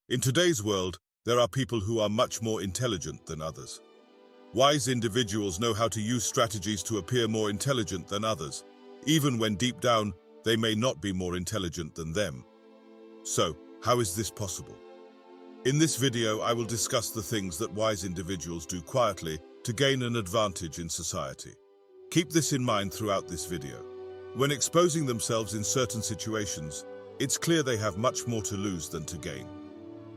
In today's world, there are people who are much more intelligent than others. Wise individuals know how to use strategies to appear more intelligent than others, even when deep down they may not be more intelligent than them. So, how is this possible? In this video, I will discuss the things that wise individuals do quietly to gain an advantage in society. Keep this in mind throughout this video. When exposing themselves in certain situations, it's clear they have much more to lose than to gain.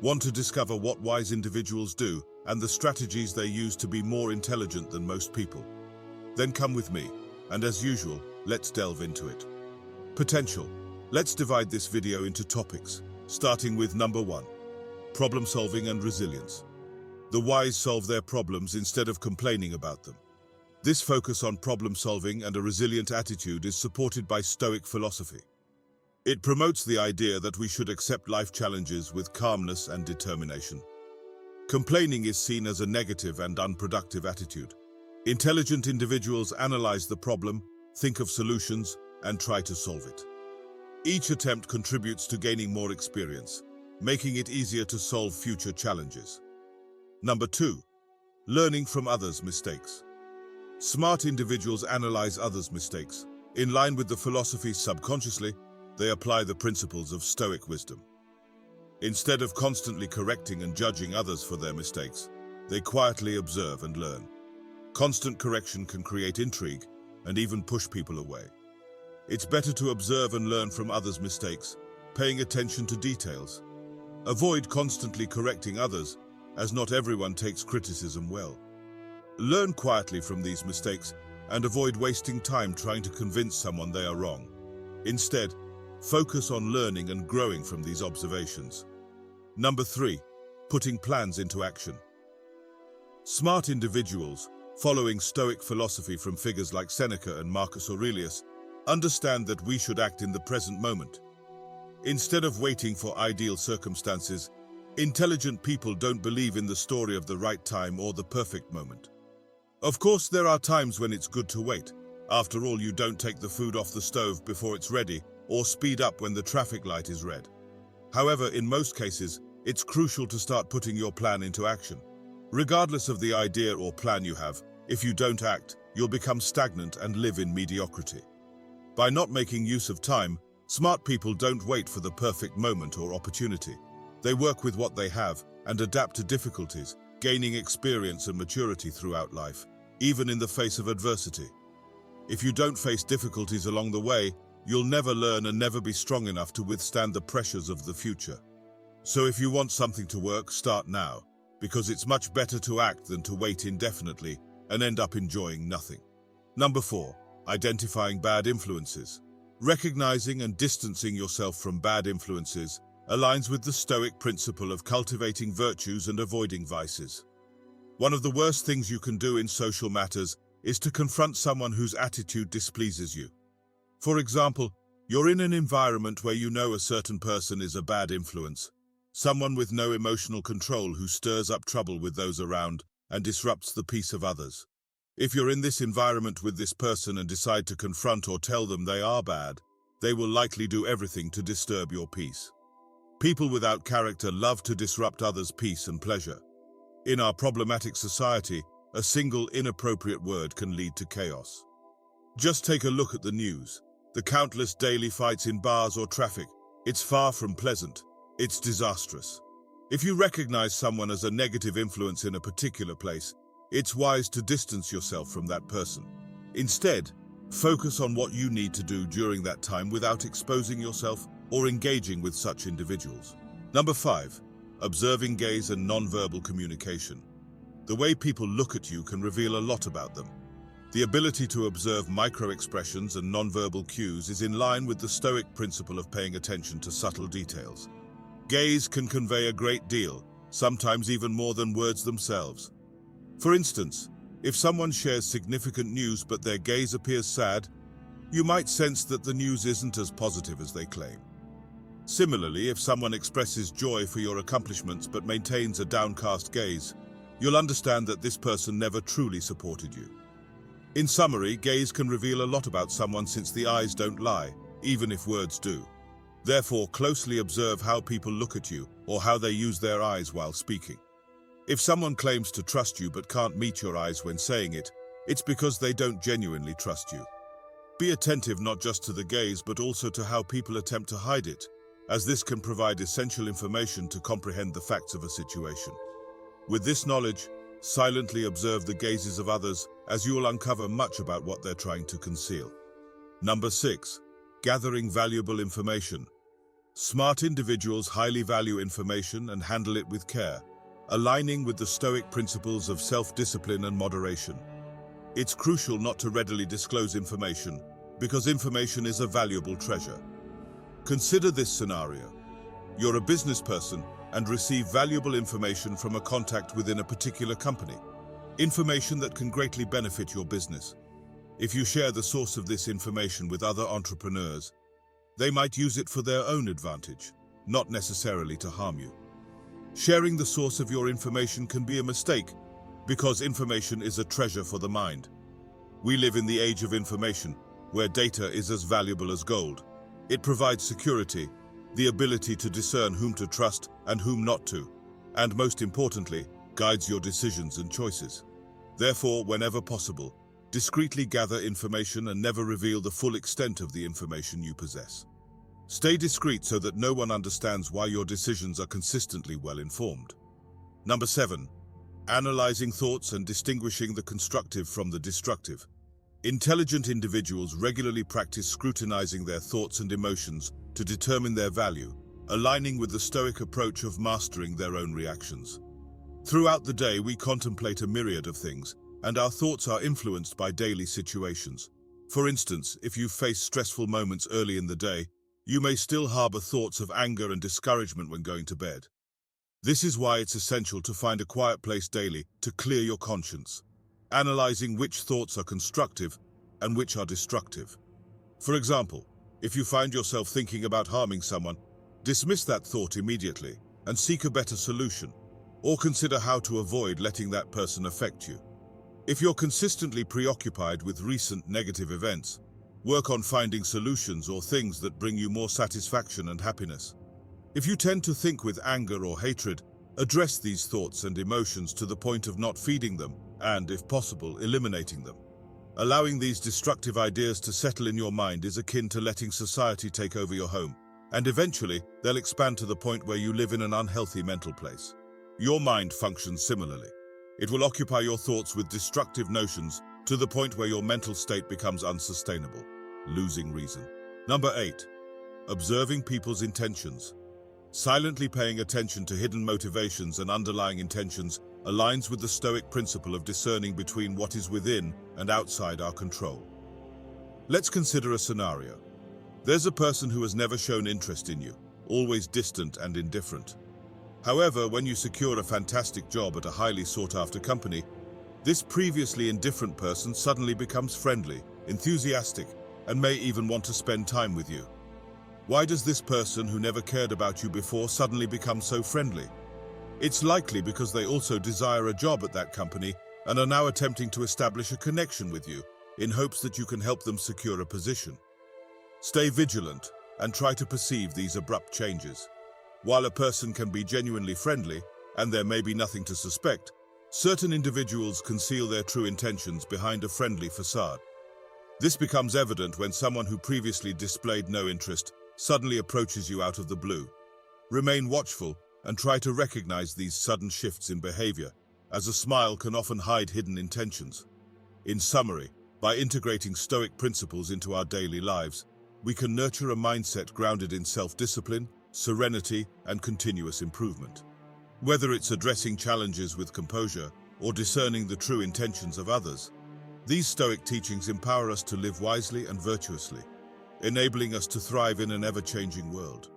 Want to discover what wise individuals do and the strategies they use to be more intelligent than most people? Then come with me, and as usual, let's delve into it. Potential. Let's divide this video into topics, starting with number 1. Problem solving and resilience. The wise solve their problems instead of complaining about them. This focus on problem solving and a resilient attitude is supported by Stoic philosophy. It promotes the idea that we should accept life challenges with calmness and determination. Complaining is seen as a negative and unproductive attitude. Intelligent individuals analyze the problem, think of solutions, and try to solve it. Each attempt contributes to gaining more experience, making it easier to solve future challenges. Number 2. Learning from others' mistakes. Smart individuals analyze others' mistakes. In line with the philosophy subconsciously, they apply the principles of Stoic wisdom. Instead of constantly correcting and judging others for their mistakes, they quietly observe and learn. Constant correction can create intrigue and even push people away. It's better to observe and learn from others' mistakes, paying attention to details. Avoid constantly correcting others, as not everyone takes criticism well. Learn quietly from these mistakes and avoid wasting time trying to convince someone they are wrong. Instead, focus on learning and growing from these observations. Number 3. Putting plans into action. Smart individuals, following Stoic philosophy from figures like Seneca and Marcus Aurelius, understand that we should act in the present moment. Instead of waiting for ideal circumstances, intelligent people don't believe in the story of the right time or the perfect moment. Of course, there are times when it's good to wait. After all, you don't take the food off the stove before it's ready, or speed up when the traffic light is red. However, in most cases, it's crucial to start putting your plan into action. Regardless of the idea or plan you have, if you don't act, you'll become stagnant and live in mediocrity. By not making use of time, smart people don't wait for the perfect moment or opportunity. They work with what they have and adapt to difficulties, gaining experience and maturity throughout life, even in the face of adversity. If you don't face difficulties along the way, you'll never learn and never be strong enough to withstand the pressures of the future. So if you want something to work, start now, because it's much better to act than to wait indefinitely and end up enjoying nothing. Number 4. Identifying bad influences. Recognizing and distancing yourself from bad influences aligns with the Stoic principle of cultivating virtues and avoiding vices. One of the worst things you can do in social matters is to confront someone whose attitude displeases you. For example, you're in an environment where you know a certain person is a bad influence, someone with no emotional control who stirs up trouble with those around and disrupts the peace of others. If you're in this environment with this person and decide to confront or tell them they are bad, they will likely do everything to disturb your peace. People without character love to disrupt others' peace and pleasure. In our problematic society, a single inappropriate word can lead to chaos. Just take a look at the news. The countless daily fights in bars or traffic. It's far from pleasant. It's disastrous. If you recognize someone as a negative influence in a particular place, it's wise to distance yourself from that person. Instead, focus on what you need to do during that time without exposing yourself or engaging with such individuals. Number 5. Observing gaze and nonverbal communication. The way people look at you can reveal a lot about them. The ability to observe micro-expressions and nonverbal cues is in line with the Stoic principle of paying attention to subtle details. Gaze can convey a great deal, sometimes even more than words themselves. For instance, if someone shares significant news but their gaze appears sad, you might sense that the news isn't as positive as they claim. Similarly, if someone expresses joy for your accomplishments but maintains a downcast gaze, you'll understand that this person never truly supported you. In summary, gaze can reveal a lot about someone since the eyes don't lie, even if words do. Therefore, closely observe how people look at you or how they use their eyes while speaking. If someone claims to trust you but can't meet your eyes when saying it, it's because they don't genuinely trust you. Be attentive not just to the gaze but also to how people attempt to hide it, as this can provide essential information to comprehend the facts of a situation. With this knowledge, silently observe the gazes of others, as you will uncover much about what they're trying to conceal. Number 6. Gathering valuable information. Smart individuals highly value information and handle it with care, aligning with the Stoic principles of self-discipline and moderation. It's crucial not to readily disclose information, because information is a valuable treasure. Consider this scenario. You're a business person and receive valuable information from a contact within a particular company, information that can greatly benefit your business. If you share the source of this information with other entrepreneurs, they might use it for their own advantage, not necessarily to harm you. Sharing the source of your information can be a mistake, because information is a treasure for the mind. We live in the age of information, where data is as valuable as gold. It provides security, the ability to discern whom to trust and whom not to, and most importantly, guides your decisions and choices. Therefore, whenever possible, discreetly gather information and never reveal the full extent of the information you possess. Stay discreet so that no one understands why your decisions are consistently well informed. Number 7. Analyzing thoughts and distinguishing the constructive from the destructive. Intelligent individuals regularly practice scrutinizing their thoughts and emotions to determine their value, aligning with the Stoic approach of mastering their own reactions. Throughout the day, we contemplate a myriad of things, and our thoughts are influenced by daily situations. For instance, if you face stressful moments early in the day, you may still harbor thoughts of anger and discouragement when going to bed. This is why it's essential to find a quiet place daily to clear your conscience, analyzing which thoughts are constructive and which are destructive. For example, if you find yourself thinking about harming someone, dismiss that thought immediately and seek a better solution, or consider how to avoid letting that person affect you. If you're consistently preoccupied with recent negative events, work on finding solutions or things that bring you more satisfaction and happiness. If you tend to think with anger or hatred, address these thoughts and emotions to the point of not feeding them and, if possible, eliminating them. Allowing these destructive ideas to settle in your mind is akin to letting society take over your home, and eventually they'll expand to the point where you live in an unhealthy mental place. Your mind functions similarly. It will occupy your thoughts with destructive notions to the point where your mental state becomes unsustainable, losing reason. Number 8. Observing people's intentions. Silently paying attention to hidden motivations and underlying intentions aligns with the Stoic principle of discerning between what is within and outside our control. Let's consider a scenario. There's a person who has never shown interest in you, always distant and indifferent. However, when you secure a fantastic job at a highly sought-after company, this previously indifferent person suddenly becomes friendly, enthusiastic, and may even want to spend time with you. Why does this person who never cared about you before suddenly become so friendly? It's likely because they also desire a job at that company and are now attempting to establish a connection with you in hopes that you can help them secure a position. Stay vigilant and try to perceive these abrupt changes. While a person can be genuinely friendly and there may be nothing to suspect, certain individuals conceal their true intentions behind a friendly facade. This becomes evident when someone who previously displayed no interest suddenly approaches you out of the blue. Remain watchful and try to recognize these sudden shifts in behavior, as a smile can often hide hidden intentions. In summary, by integrating Stoic principles into our daily lives, we can nurture a mindset grounded in self-discipline, serenity, and continuous improvement. Whether it's addressing challenges with composure or discerning the true intentions of others, these Stoic teachings empower us to live wisely and virtuously, enabling us to thrive in an ever-changing world.